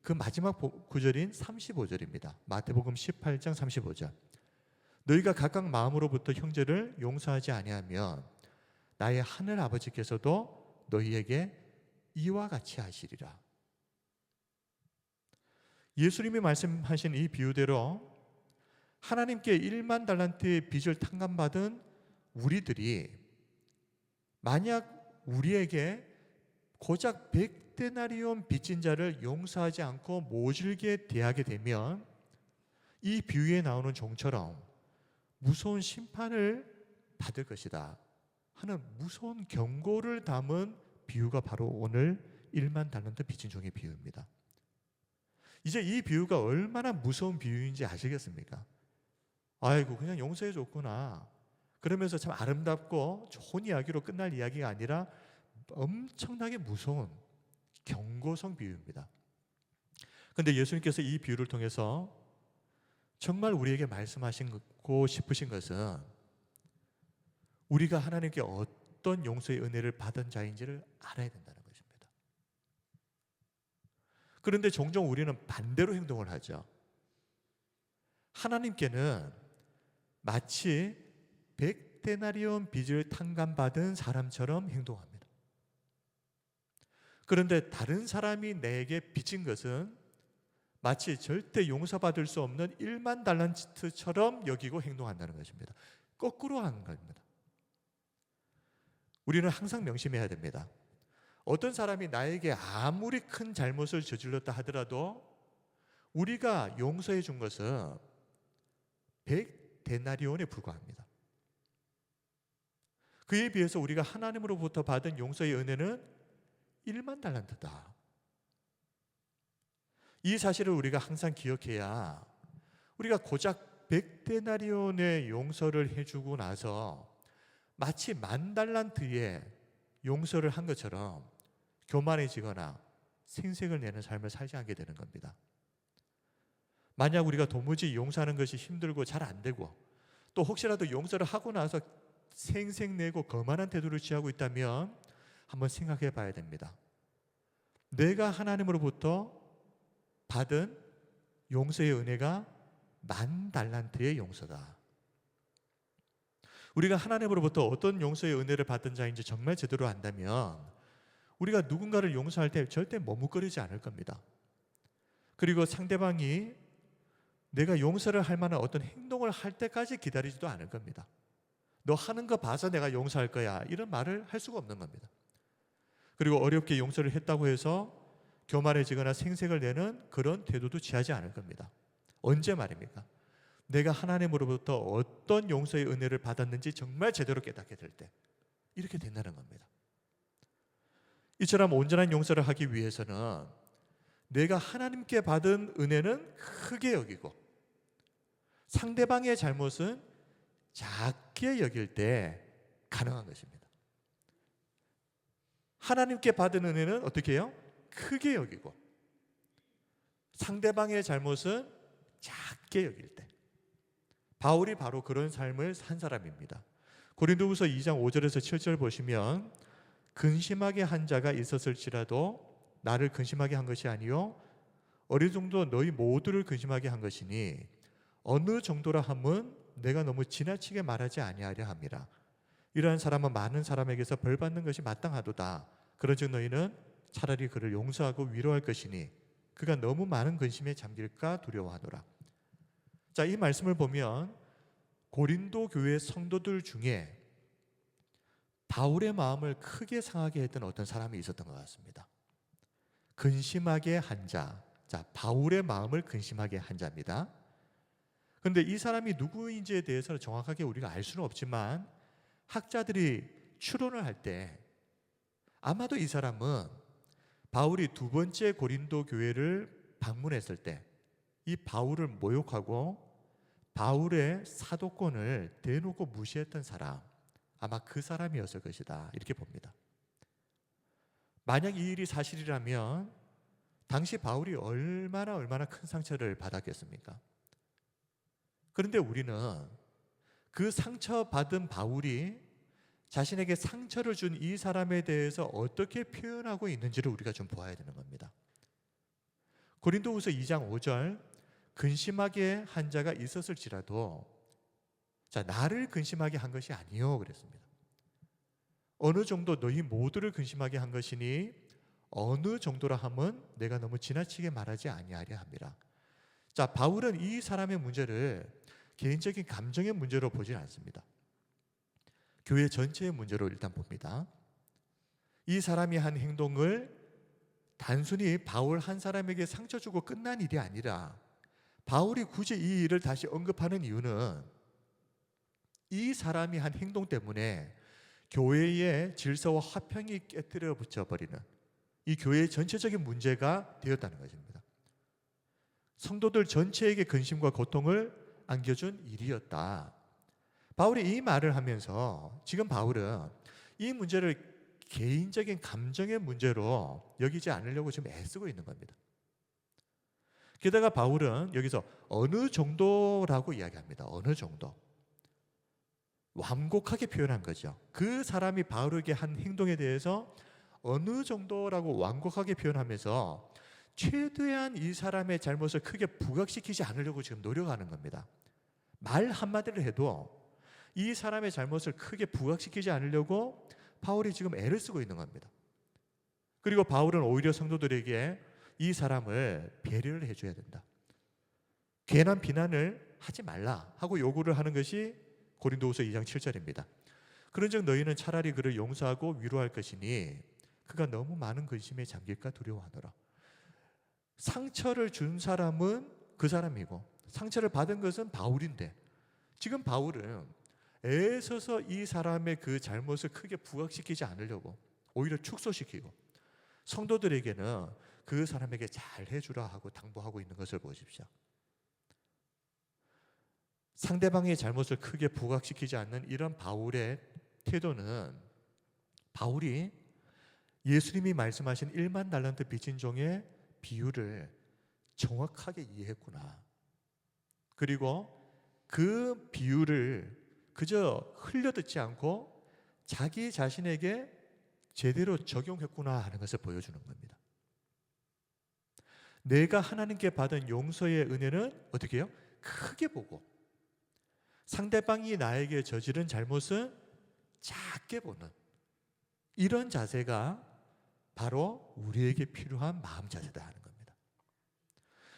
그 마지막 구절인 35절입니다. 마태복음 18장 35절. 너희가 각각 마음으로부터 형제를 용서하지 아니하면 나의 하늘 아버지께서도 너희에게 이와 같이 하시리라. 예수님이 말씀하신 이 비유대로 하나님께 1만 달란트의 빚을 탕감받은 우리들이 만약 우리에게 고작 100데나리온 빚진 자를 용서하지 않고 모질게 대하게 되면 이 비유에 나오는 종처럼 무서운 심판을 받을 것이다 하는 무서운 경고를 담은 비유가 바로 오늘 1만 달란트 빚진 종의 비유입니다. 이제 이 비유가 얼마나 무서운 비유인지 아시겠습니까? 아이고 그냥 용서해 줬구나 그러면서 참 아름답고 좋은 이야기로 끝날 이야기가 아니라 엄청나게 무서운 경고성 비유입니다. 그런데 예수님께서 이 비유를 통해서 정말 우리에게 말씀하시고 싶으신 것은 우리가 하나님께 어떤 용서의 은혜를 받은 자인지를 알아야 된다는 것입니다. 그런데 종종 우리는 반대로 행동을 하죠. 하나님께는 마치 100데나리온 빚을 탕감받은 사람처럼 행동합니다. 그런데 다른 사람이 내게 빚진 것은 마치 절대 용서받을 수 없는 1만 달란트처럼 여기고 행동한다는 것입니다. 거꾸로 하는 겁니다. 우리는 항상 명심해야 됩니다. 어떤 사람이 나에게 아무리 큰 잘못을 저질렀다 하더라도 우리가 용서해 준 것은 100데나리온에 불과합니다. 그에 비해서 우리가 하나님으로부터 받은 용서의 은혜는 1만 달란트다. 이 사실을 우리가 항상 기억해야 우리가 고작 100데나리온의 용서를 해주고 나서 마치 10,000달란트의 용서를 한 것처럼 교만해지거나 생색을 내는 삶을 살지 않게 되는 겁니다. 만약 우리가 도무지 용서하는 것이 힘들고 잘 안 되고 또 혹시라도 용서를 하고 나서 생색내고 거만한 태도를 취하고 있다면 한번 생각해 봐야 됩니다. 내가 하나님으로부터 받은 용서의 은혜가 10,000달란트의 용서다. 우리가 하나님으로부터 어떤 용서의 은혜를 받은 자인지 정말 제대로 안다면 우리가 누군가를 용서할 때 절대 머뭇거리지 않을 겁니다. 그리고 상대방이 내가 용서를 할 만한 어떤 행동을 할 때까지 기다리지도 않을 겁니다. 너 하는 거 봐서 내가 용서할 거야 이런 말을 할 수가 없는 겁니다. 그리고 어렵게 용서를 했다고 해서 교만해지거나 생색을 내는 그런 태도도 취하지 않을 겁니다. 언제 말입니까? 내가 하나님으로부터 어떤 용서의 은혜를 받았는지 정말 제대로 깨닫게 될 때 이렇게 된다는 겁니다. 이처럼 온전한 용서를 하기 위해서는 내가 하나님께 받은 은혜는 크게 여기고 상대방의 잘못은 작게 여길 때 가능한 것입니다. 하나님께 받은 은혜는 어떻게 해요? 크게 여기고 상대방의 잘못은 작게 여길 때 바울이 바로 그런 삶을 산 사람입니다. 고린도후서 2장 5절에서 7절 보시면 근심하게 한 자가 있었을지라도 나를 근심하게 한 것이 아니요 어느 정도 너희 모두를 근심하게 한 것이니 어느 정도라 함은 내가 너무 지나치게 말하지 아니하려 함이라. 이러한 사람은 많은 사람에게서 벌 받는 것이 마땅하도다. 그런즉 너희는 차라리 그를 용서하고 위로할 것이니 그가 너무 많은 근심에 잠길까 두려워하노라. 자, 이 말씀을 보면 고린도 교회 성도들 중에 바울의 마음을 크게 상하게 했던 어떤 사람이 있었던 것 같습니다. 근심하게 한 자. 자, 바울의 마음을 근심하게 한 자입니다. 그런데 이 사람이 누구인지에 대해서는 정확하게 우리가 알 수는 없지만 학자들이 추론을 할 때 아마도 이 사람은 바울이 두 번째 고린도 교회를 방문했을 때 이 바울을 모욕하고 바울의 사도권을 대놓고 무시했던 사람, 아마 그 사람이었을 것이다 이렇게 봅니다. 만약 이 일이 사실이라면 당시 바울이 얼마나 큰 상처를 받았겠습니까? 그런데 우리는 그 상처받은 바울이 자신에게 상처를 준 이 사람에 대해서 어떻게 표현하고 있는지를 우리가 좀 보아야 되는 겁니다. 고린도후서 2장 5절 근심하게 한 자가 있었을지라도 자 나를 근심하게 한 것이 아니요 그랬습니다. 어느 정도 너희 모두를 근심하게 한 것이니 어느 정도라 함은 내가 너무 지나치게 말하지 아니하려 함이라. 자 바울은 이 사람의 문제를 개인적인 감정의 문제로 보지는 않습니다. 교회 전체의 문제로 일단 봅니다. 이 사람이 한 행동을 단순히 바울 한 사람에게 상처 주고 끝난 일이 아니라 바울이 굳이 이 일을 다시 언급하는 이유는 이 사람이 한 행동 때문에 교회의 질서와 화평이 깨뜨려 붙여버리는 이 교회의 전체적인 문제가 되었다는 것입니다. 성도들 전체에게 근심과 고통을 안겨준 일이었다. 바울이 이 말을 하면서 지금 바울은 이 문제를 개인적인 감정의 문제로 여기지 않으려고 지금 애쓰고 있는 겁니다. 게다가 바울은 여기서 어느 정도라고 이야기합니다. 어느 정도. 완곡하게 표현한 거죠. 그 사람이 바울에게 한 행동에 대해서 어느 정도라고 완곡하게 표현하면서 최대한 이 사람의 잘못을 크게 부각시키지 않으려고 지금 노력하는 겁니다. 말 한마디를 해도 이 사람의 잘못을 크게 부각시키지 않으려고 바울이 지금 애를 쓰고 있는 겁니다. 그리고 바울은 오히려 성도들에게 이 사람을 배려를 해줘야 된다. 괜한 비난을 하지 말라 하고 요구를 하는 것이 고린도후서 2장 7절입니다. 그런즉 너희는 차라리 그를 용서하고 위로할 것이니 그가 너무 많은 근심에 잠길까 두려워하노라. 상처를 준 사람은 그 사람이고 상처를 받은 것은 바울인데 지금 바울은 애써서 이 사람의 그 잘못을 크게 부각시키지 않으려고 오히려 축소시키고 성도들에게는 그 사람에게 잘 해주라 하고 당부하고 있는 것을 보십시오. 상대방의 잘못을 크게 부각시키지 않는 이런 바울의 태도는 바울이 예수님이 말씀하신 1만 달란트 빚진 종의 비유를 정확하게 이해했구나. 그리고 그 비유를 그저 흘려듣지 않고 자기 자신에게 제대로 적용했구나 하는 것을 보여주는 겁니다. 내가 하나님께 받은 용서의 은혜는 어떻게 해요? 크게 보고 상대방이 나에게 저지른 잘못은 작게 보는 이런 자세가 바로 우리에게 필요한 마음 자세다 하는 겁니다.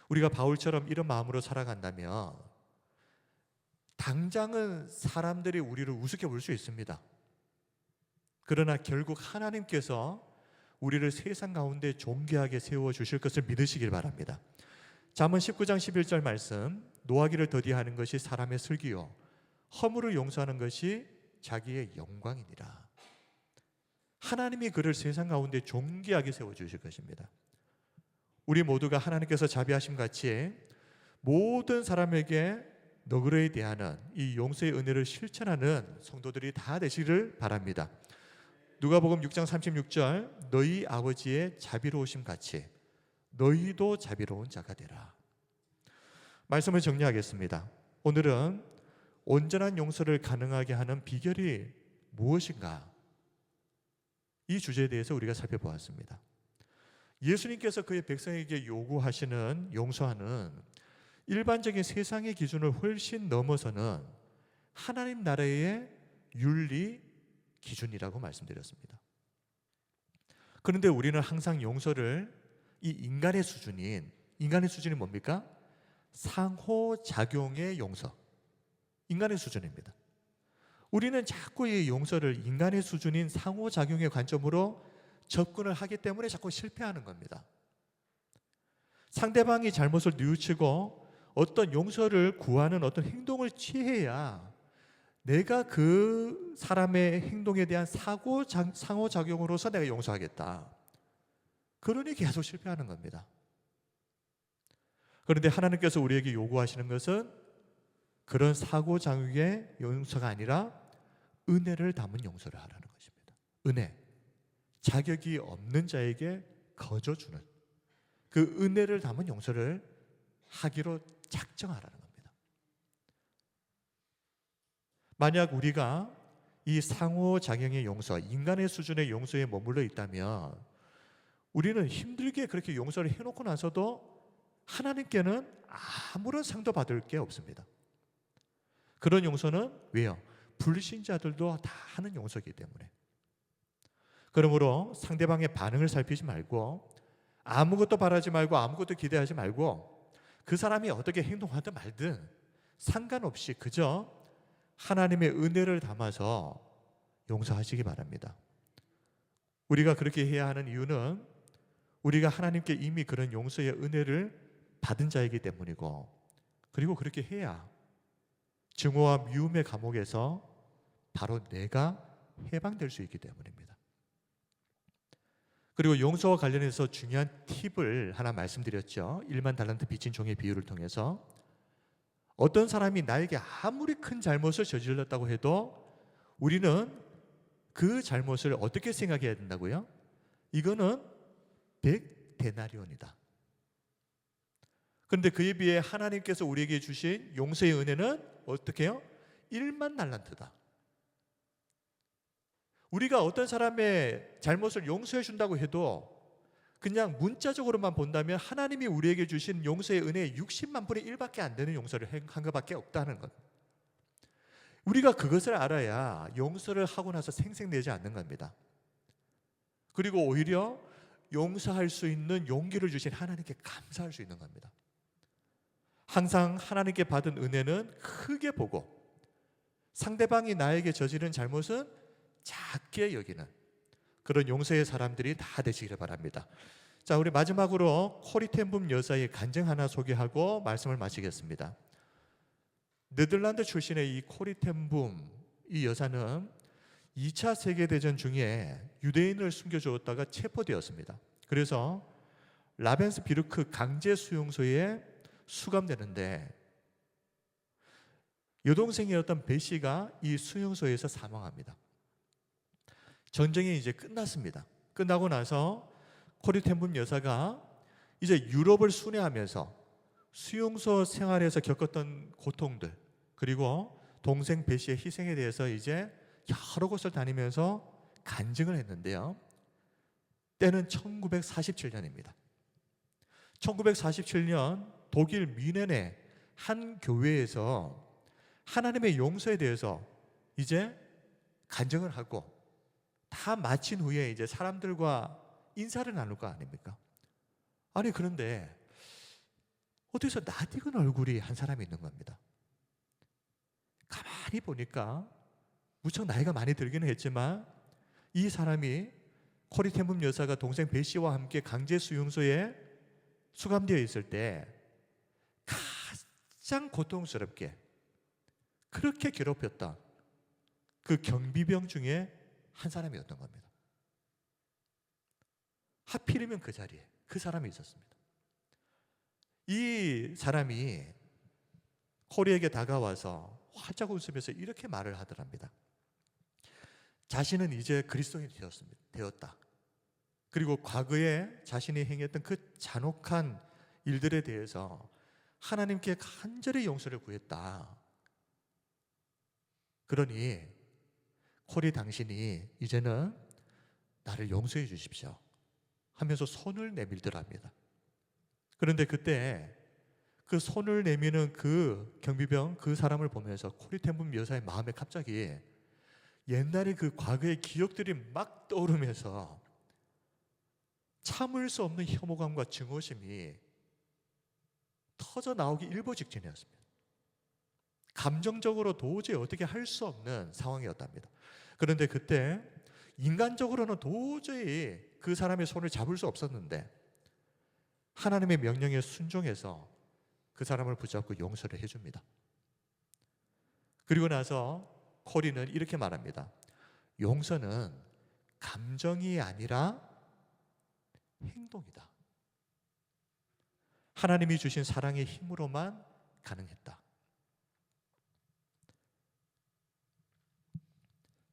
우리가 바울처럼 이런 마음으로 살아간다면 당장은 사람들이 우리를 우습게 볼 수 있습니다. 그러나 결국 하나님께서 우리를 세상 가운데 존귀하게 세워주실 것을 믿으시길 바랍니다. 잠언 19장 11절 말씀, 노하기를 더디하는 것이 사람의 슬기요 허물을 용서하는 것이 자기의 영광이니라. 하나님이 그를 세상 가운데 존귀하게 세워주실 것입니다. 우리 모두가 하나님께서 자비하심 같이 모든 사람에게 너그러이 대하는 이 용서의 은혜를 실천하는 성도들이 다 되시기를 바랍니다. 누가복음 6장 36절, 너희 아버지의 자비로우심 같이 너희도 자비로운 자가 되라. 말씀을 정리하겠습니다. 오늘은 온전한 용서를 가능하게 하는 비결이 무엇인가? 이 주제에 대해서 우리가 살펴보았습니다. 예수님께서 그의 백성에게 요구하시는 용서하는 일반적인 세상의 기준을 훨씬 넘어서는 하나님 나라의 윤리 기준이라고 말씀드렸습니다. 그런데 우리는 항상 용서를 이 인간의 수준이 뭡니까? 상호작용의 용서, 인간의 수준입니다. 우리는 자꾸 이 용서를 인간의 수준인 상호작용의 관점으로 접근을 하기 때문에 자꾸 실패하는 겁니다. 상대방이 잘못을 뉘우치고 어떤 용서를 구하는 어떤 행동을 취해야 내가 그 사람의 행동에 대한 상호작용으로서 내가 용서하겠다. 그러니 계속 실패하는 겁니다. 그런데 하나님께서 우리에게 요구하시는 것은 그런 상호작용의 용서가 아니라 은혜를 담은 용서를 하라는 것입니다. 은혜, 자격이 없는 자에게 거저 주는 그 은혜를 담은 용서를 하기로 작정하라는 겁니다. 만약 우리가 이 상호작용의 용서, 인간의 수준의 용서에 머물러 있다면 우리는 힘들게 그렇게 용서를 해놓고 나서도 하나님께는 아무런 상도 받을 게 없습니다. 그런 용서는 왜요? 불신자들도 다 하는 용서이기 때문에. 그러므로 상대방의 반응을 살피지 말고 아무것도 바라지 말고 아무것도 기대하지 말고 그 사람이 어떻게 행동하든 말든 상관없이 그저 하나님의 은혜를 담아서 용서하시기 바랍니다. 우리가 그렇게 해야 하는 이유는 우리가 하나님께 이미 그런 용서의 은혜를 받은 자이기 때문이고, 그리고 그렇게 해야 증오와 미움의 감옥에서 바로 내가 해방될 수 있기 때문입니다. 그리고 용서와 관련해서 중요한 팁을 하나 말씀드렸죠. 1만 달란트 빚진 종의 비유를 통해서 어떤 사람이 나에게 아무리 큰 잘못을 저질렀다고 해도 우리는 그 잘못을 어떻게 생각해야 된다고요? 이거는 100데나리온이다. 그런데 그에 비해 하나님께서 우리에게 주신 용서의 은혜는 어떻게 해요? 1만 달란트다. 우리가 어떤 사람의 잘못을 용서해 준다고 해도 그냥 문자적으로만 본다면 하나님이 우리에게 주신 용서의 은혜의 60만 분의 1밖에 안 되는 용서를 한 것밖에 없다는 것. 우리가 그것을 알아야 용서를 하고 나서 생색내지 않는 겁니다. 그리고 오히려 용서할 수 있는 용기를 주신 하나님께 감사할 수 있는 겁니다. 항상 하나님께 받은 은혜는 크게 보고 상대방이 나에게 저지른 잘못은 작게 여기는 그런 용서의 사람들이 다 되시기를 바랍니다. 자, 우리 마지막으로 코리텐붐 여사의 간증 하나 소개하고 말씀을 마치겠습니다. 네덜란드 출신의 이 코리텐붐 이 여사는 2차 세계대전 중에 유대인을 숨겨주었다가 체포되었습니다. 그래서 라벤스비르크 강제 수용소에 수감되는데 여동생이었던 베시가 이 수용소에서 사망합니다. 전쟁이 이제 끝났습니다. 끝나고 나서 코리텐붐 여사가 이제 유럽을 순회하면서 수용소 생활에서 겪었던 고통들, 그리고 동생 베시의 희생에 대해서 이제 여러 곳을 다니면서 간증을 했는데요. 때는 1947년입니다. 1947년 독일 뮌헨의 한 교회에서 하나님의 용서에 대해서 이제 간증을 하고 다 마친 후에 이제 사람들과 인사를 나눌 거 아닙니까? 아니 그런데 어디서 낯익은 얼굴이 한 사람이 있는 겁니다. 가만히 보니까 무척 나이가 많이 들기는 했지만 이 사람이 코리텐붐 여사가 동생 베시와 함께 강제 수용소에 수감되어 있을 때 가장 고통스럽게 그렇게 괴롭혔던 그 경비병 중에 한 사람이었던 겁니다. 하필이면 그 자리에 그 사람이 있었습니다. 이 사람이 코리에게 다가와서 활짝 웃으면서 이렇게 말을 하더랍니다. 자신은 이제 그리스도인이 되었다. 그리고 과거에 자신이 행했던 그 잔혹한 일들에 대해서 하나님께 간절히 용서를 구했다. 그러니 코리 당신이 이제는 나를 용서해 주십시오 하면서 손을 내밀더랍니다. 그런데 그때 그 손을 내미는 그 경비병 그 사람을 보면서 코리텐붐 여사의 마음에 갑자기 옛날에 그 과거의 기억들이 막 떠오르면서 참을 수 없는 혐오감과 증오심이 터져 나오기 일보 직전이었습니다. 감정적으로 도저히 어떻게 할 수 없는 상황이었답니다. 그런데 그때 인간적으로는 도저히 그 사람의 손을 잡을 수 없었는데 하나님의 명령에 순종해서 그 사람을 붙잡고 용서를 해줍니다. 그리고 나서 코리는 이렇게 말합니다. 용서는 감정이 아니라 행동이다. 하나님이 주신 사랑의 힘으로만 가능했다.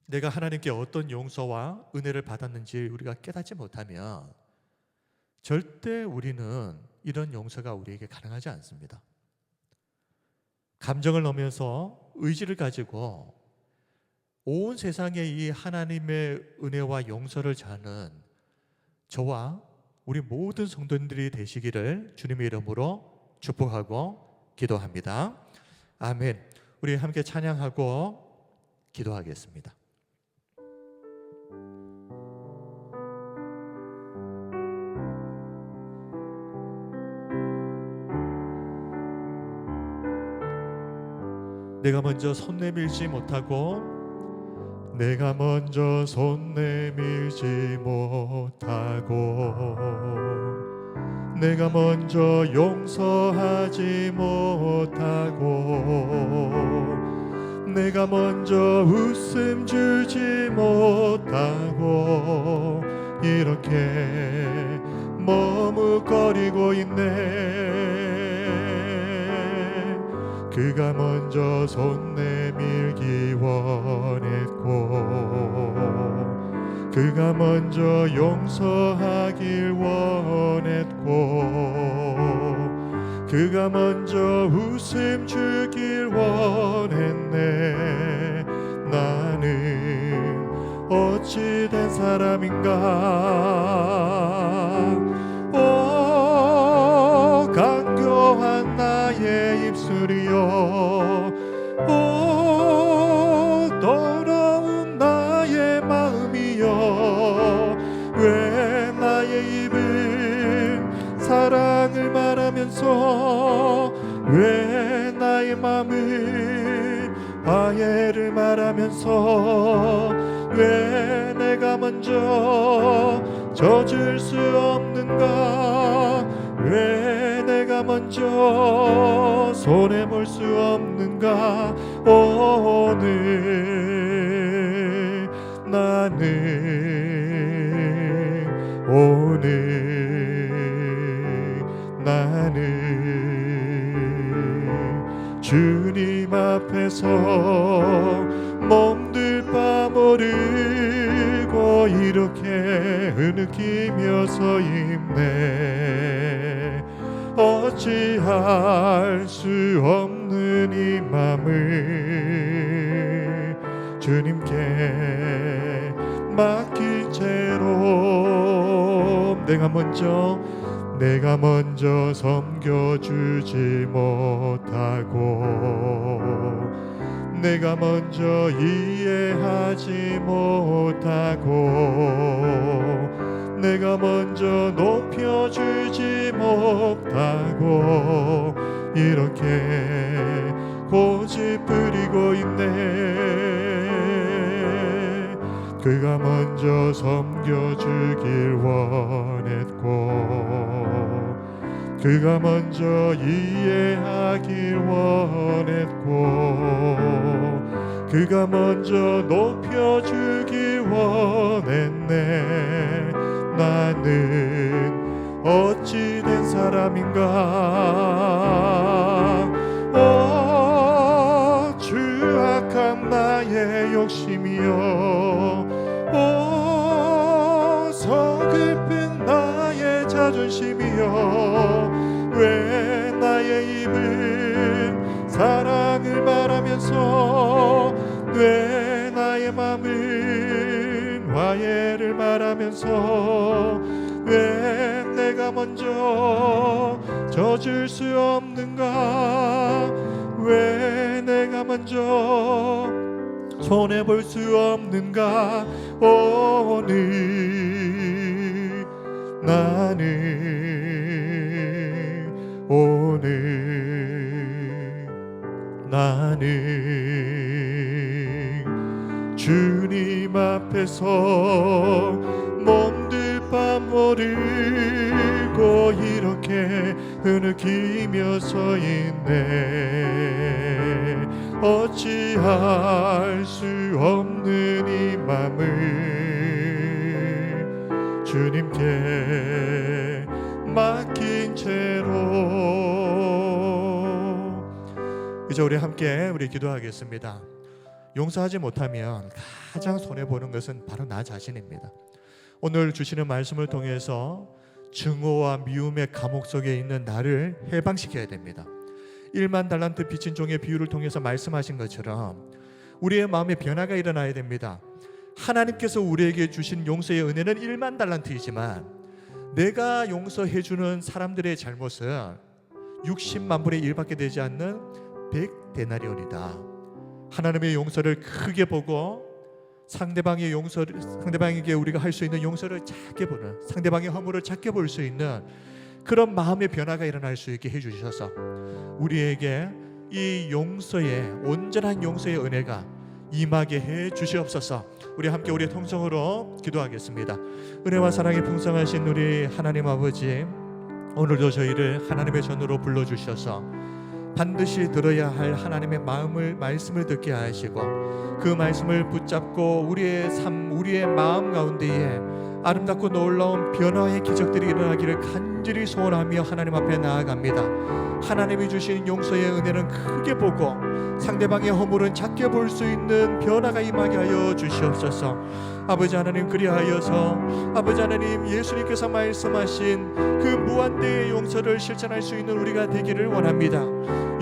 내가 하나님께 어떤 용서와 은혜를 받았는지 우리가 깨닫지 못하면 절대 우리는 이런 용서가 우리에게 가능하지 않습니다. 감정을 넘어서 의지를 가지고 온 세상에 이 하나님의 은혜와 용서를 자는 저와 우리 모든 성도님들이 되시기를 주님의 이름으로 축복하고 기도합니다. 아멘. 우리 함께 찬양하고 기도하겠습니다. 내가 먼저 손 내밀지 못하고 내가 먼저 손 내밀지 못하고 내가 먼저 용서하지 못하고 내가 먼저 웃음 주지 못하고 이렇게 머뭇거리고 있네. 그가 먼저 손 내밀기 원했고 그가 먼저 용서하길 원했고 그가 먼저 웃음 주길 원했네. 나는 어찌 된 사람인가. 오 간교한 나의 입술이여, 오 더러운 나의 마음이여, 왜 나의 입은 사랑을 말하면서 왜 나의 마음은 화해를 말하면서 왜 내가 먼저 젖을 수 없는가. 왜 내가 먼저 손해볼 수 없는가. 오늘 나는 주님 앞에서 몸둘 모르고 이렇게 흐느끼며 서 있네. 어찌할 수 없는 이 맘을 주님께 맡긴 채로 내가 먼저 섬겨주지 못하고 내가 먼저 이해하지 못하고 내가 먼저 높여주지 못하고 이렇게 고집 부리고 있네. 그가 먼저 섬겨주길 원했고 그가 먼저 이해하길 원했고 그가 먼저 높여주길 원했네. 나는 어찌 된 사람인가. 오 추악한 나의 욕심이여, 오 서글픈 나의 자존심이여, 왜 나의 입은 사랑을 말하면서 왜 나의 맘은 화해를 말하면서 왜 내가 먼저 젖을 수 없는가. 왜 내가 먼저 손해볼 수 없는가. 오늘 나는 주님 앞에서 몸둘 바 모르고 이렇게 흐느끼며 서 있네. 어찌할 수 없는 이 맘을 주님께 맡긴 채로 이제 우리 함께 기도하겠습니다. 용서하지 못하면 가장 손해보는 것은 바로 나 자신입니다. 오늘 주시는 말씀을 통해서 증오와 미움의 감옥 속에 있는 나를 해방시켜야 됩니다. 1만 달란트 빚진 종의 비유를 통해서 말씀하신 것처럼 우리의 마음에 변화가 일어나야 됩니다. 하나님께서 우리에게 주신 용서의 은혜는 1만 달란트이지만 내가 용서해주는 사람들의 잘못은 60만 분의 1밖에 되지 않는 100데나리온이다. 하나님의 용서를 크게 보고 상대방에게 우리가 할 수 있는 용서를 작게 보는, 상대방의 허물을 작게 볼 수 있는 그런 마음의 변화가 일어날 수 있게 해주셔서 우리에게 이 용서의 온전한 용서의 은혜가 임하게 해 주시옵소서. 우리 함께 우리의 통성으로 기도하겠습니다. 은혜와 사랑이 풍성하신 우리 하나님 아버지, 오늘도 저희를 하나님의 전으로 불러주셔서 반드시 들어야 할 하나님의 말씀을 듣게 하시고 그 말씀을 붙잡고 우리의 삶, 우리의 마음 가운데에 아름답고 놀라운 변화의 기적들이 일어나기를 간절히 소원하며 하나님 앞에 나아갑니다. 하나님이 주신 용서의 은혜는 크게 보고 상대방의 허물은 작게 볼 수 있는 변화가 임하게 하여 주시옵소서. 아버지 하나님, 그리하여서 아버지 하나님, 예수님께서 말씀하신 그 무한대의 용서를 실천할 수 있는 우리가 되기를 원합니다.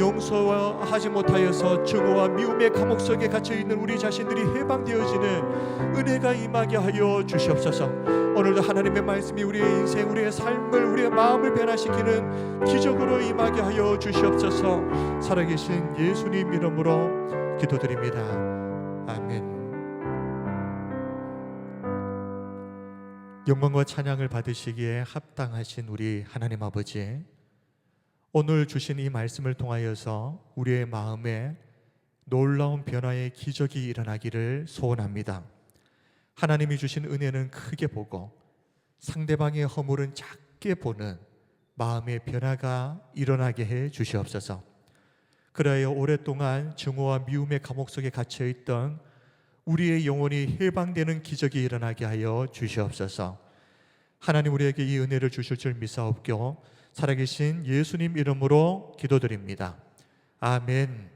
용서하지 못하여서 증오와 미움의 감옥 속에 갇혀있는 우리 자신들이 해방되어지는 은혜가 임하게 하여 주시옵소서. 오늘도 하나님의 말씀이 우리의 인생, 우리의 삶을, 우리의 마음을 변화시키는 기적으로 임하게 하여 주시옵소서. 살아계신 예수님 이름으로 기도드립니다. 아멘. 영광과 찬양을 받으시기에 합당하신 우리 하나님 아버지, 오늘 주신 이 말씀을 통하여서 우리의 마음에 놀라운 변화의 기적이 일어나기를 소원합니다. 하나님이 주신 은혜는 크게 보고 상대방의 허물은 작게 보는 마음의 변화가 일어나게 해 주시옵소서. 그래야 오랫동안 증오와 미움의 감옥 속에 갇혀있던 우리의 영혼이 해방되는 기적이 일어나게 하여 주시옵소서. 하나님, 우리에게 이 은혜를 주실 줄 믿사옵고 살아계신 예수님 이름으로 기도드립니다. 아멘.